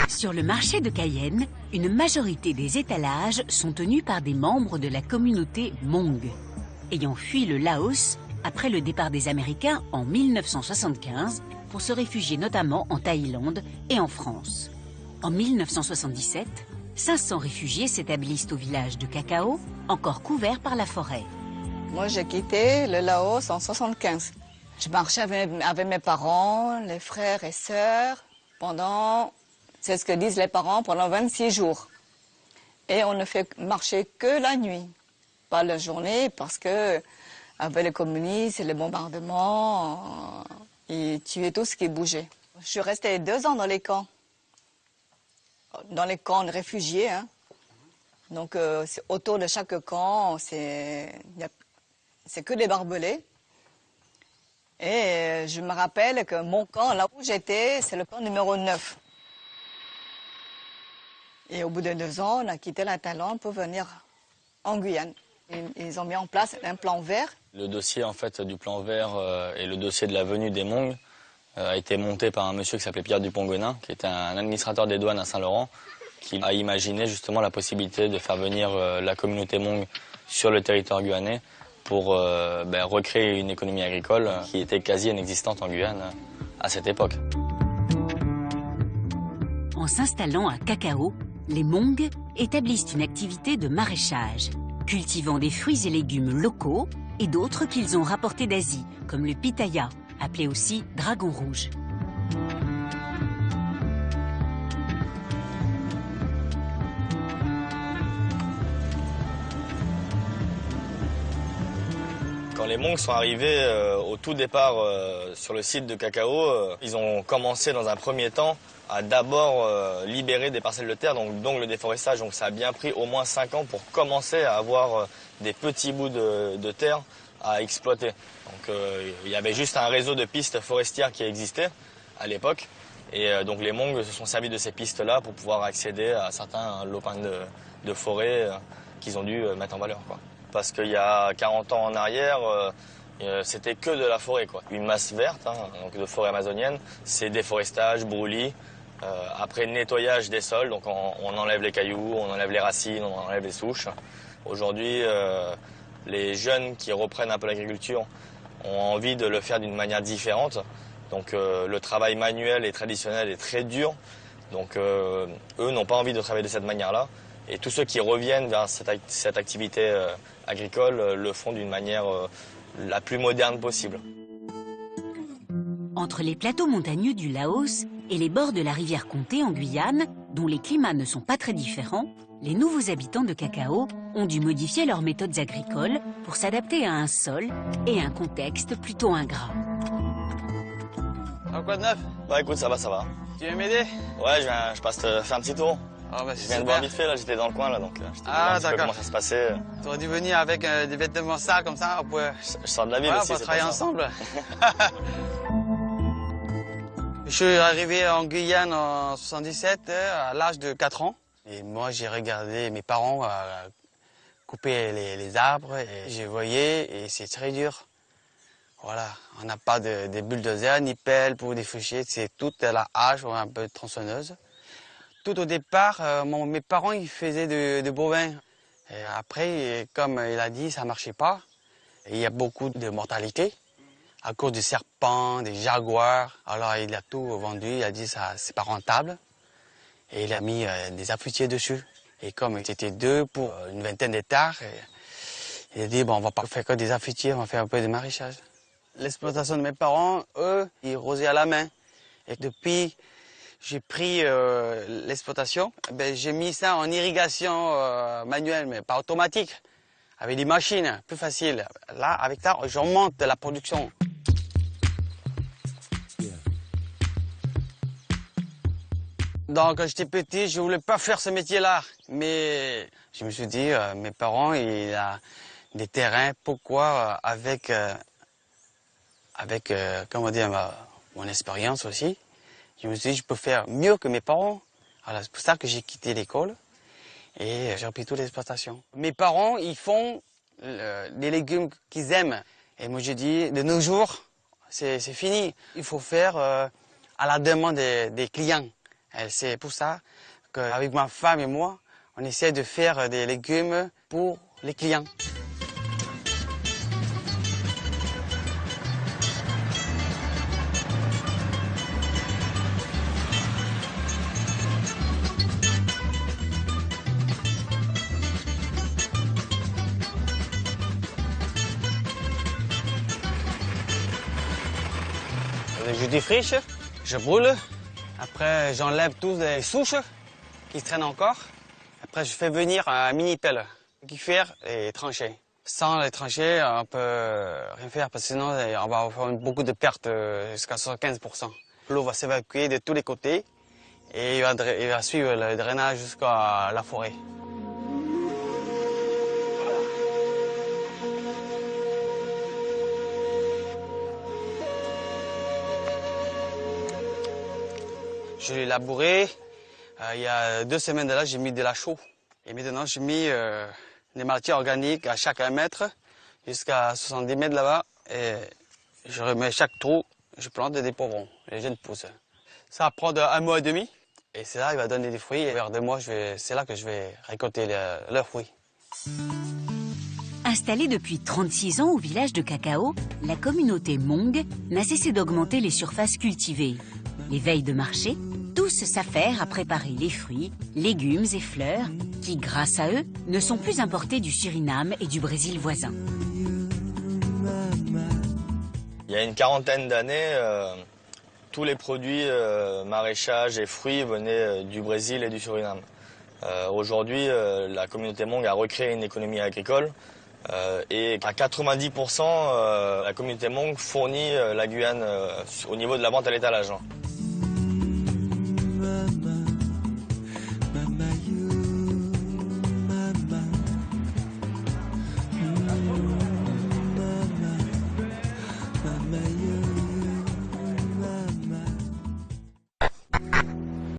Sur le marché de Cayenne, une majorité des étalages sont tenus par des membres de la communauté Hmong, ayant fui le Laos après le départ des Américains en 1975 pour se réfugier notamment en Thaïlande et en France. En 1977, 500 réfugiés s'établissent au village de Cacao, encore couvert par la forêt. Moi, j'ai quitté le Laos en 1975. Je marchais avec mes parents, les frères et sœurs, pendant, c'est ce que disent les parents, pendant 26 jours. Et on ne fait marcher que la nuit, pas la journée, parce que avec les communistes et les bombardements, ils tuaient tout ce qui bougeait. Je suis restée 2 ans dans les camps de réfugiés. Hein. Donc, autour de chaque camp, c'est que des barbelés. Et je me rappelle que mon camp, là où j'étais, c'est le camp numéro 9. Et au bout de 2 ans, on a quitté la Thaïlande pour venir en Guyane. Ils ont mis en place un plan vert. Le dossier en fait, du plan vert et le dossier de la venue des Hmong a été monté par un monsieur qui s'appelait Pierre Dupont-Gonin, qui était un administrateur des douanes à Saint-Laurent, qui a imaginé justement la possibilité de faire venir la communauté Hmong sur le territoire guyanais pour recréer une économie agricole qui était quasi inexistante en Guyane à cette époque. En s'installant à Cacao, les Hmong établissent une activité de maraîchage, cultivant des fruits et légumes locaux et d'autres qu'ils ont rapportés d'Asie, comme le pitaya, appelé aussi dragon rouge. Quand les Hmong sont arrivés au tout départ sur le site de Cacao, ils ont commencé dans un premier temps à d'abord libérer des parcelles de terre, donc le déforestage. Donc ça a bien pris au moins 5 ans pour commencer à avoir des petits bouts de terre à exploiter. Donc il y avait juste un réseau de pistes forestières qui existait à l'époque. Et donc les Hmong se sont servis de ces pistes-là pour pouvoir accéder à certains lopins de forêt qu'ils ont dû mettre en valeur, quoi. Parce qu'il y a 40 ans en arrière, c'était que de la forêt, quoi. Une masse verte, hein, donc de forêt amazonienne, c'est déforestage, brûlis, après nettoyage des sols, donc on enlève les cailloux, on enlève les racines, on enlève les souches. Aujourd'hui, les jeunes qui reprennent un peu l'agriculture ont envie de le faire d'une manière différente. Donc le travail manuel et traditionnel est très dur, donc eux n'ont pas envie de travailler de cette manière-là. Et tous ceux qui reviennent vers cette activité agricole le font d'une manière la plus moderne possible. Entre les plateaux montagneux du Laos et les bords de la rivière Comté en Guyane, dont les climats ne sont pas très différents, les nouveaux habitants de Cacao ont dû modifier leurs méthodes agricoles pour s'adapter à un sol et un contexte plutôt ingrat. Alors quoi de neuf? Bah écoute, ça va, ça va. Tu viens m'aider? Ouais, je passe te faire un petit tour. Oh, bah, je viens de voir vite fait, là, j'étais dans le coin, là, donc je t'ai dit un petit peu comment ça se passait. Tu aurais dû venir avec des vêtements sales comme ça, on pourrait... Je sors de la ville aussi, on peut travailler ensemble. Je suis arrivé en Guyane en 77, à l'âge de 4 ans. Et moi, j'ai regardé mes parents couper les arbres, et je voyais, et c'est très dur. Voilà, on n'a pas de bulldozer, ni pelle pour défricher, c'est tout à la hache ou un peu de tronçonneuse. Tout au départ, mes parents ils faisaient de bovins. Et après, comme il a dit, ça ne marchait pas. Et il y a beaucoup de mortalité à cause des serpents, des jaguars. Alors il a tout vendu, il a dit ça c'est pas rentable. Et il a mis des affûtiers dessus. Et comme c'était 2 pour une vingtaine d'hectares, il a dit bon on va pas faire que des affûtiers, on va faire un peu de maraîchage. L'exploitation de mes parents, eux, ils rosaient à la main. Et depuis j'ai pris l'exploitation, j'ai mis ça en irrigation manuelle, mais pas automatique, avec des machines, plus facile. Là, avec ça, j'augmente la production. Donc, quand j'étais petit, je voulais pas faire ce métier-là, mais je me suis dit, mes parents, ils ont des terrains, pourquoi avec comment dire, mon expérience aussi. Je me suis dit, je peux faire mieux que mes parents. Alors, c'est pour ça que j'ai quitté l'école et j'ai repris toute l'exploitation. Mes parents, ils font les légumes qu'ils aiment. Et moi, j'ai dit, de nos jours, c'est fini. Il faut faire à la demande des clients. Et c'est pour ça qu'avec ma femme et moi, on essaie de faire des légumes pour les clients. Je défriche, je brûle, après j'enlève toutes les souches qui traînent encore. Après je fais venir un mini-pelle qui fait les tranchées. Sans les tranchées, on peut rien faire parce que sinon on va avoir beaucoup de pertes, jusqu'à 75%. L'eau va s'évacuer de tous les côtés et il va suivre le drainage jusqu'à la forêt. Je l'ai labouré. Il y a 2 semaines de là, j'ai mis de la chaux. Et maintenant, j'ai mis des matières organiques à chaque 1 mètre jusqu'à 70 mètres là-bas. Et je remets chaque trou, je plante des poivrons, les jeunes pousses. Ça prend 1 mois et demi. Et c'est là, il va donner des fruits. Et vers 2 mois, c'est là que je vais récolter leurs fruits. Installée depuis 36 ans au village de Cacao, la communauté Hmong n'a cessé d'augmenter les surfaces cultivées. Les veilles de marché, tous s'affairent à préparer les fruits, légumes et fleurs qui, grâce à eux, ne sont plus importés du Suriname et du Brésil voisin. Il y a une quarantaine d'années, tous les produits maraîchage et fruits venaient du Brésil et du Suriname. Aujourd'hui, la communauté Hmong a recréé une économie agricole et à 90%, la communauté Hmong fournit la Guyane au niveau de la vente à l'étalage.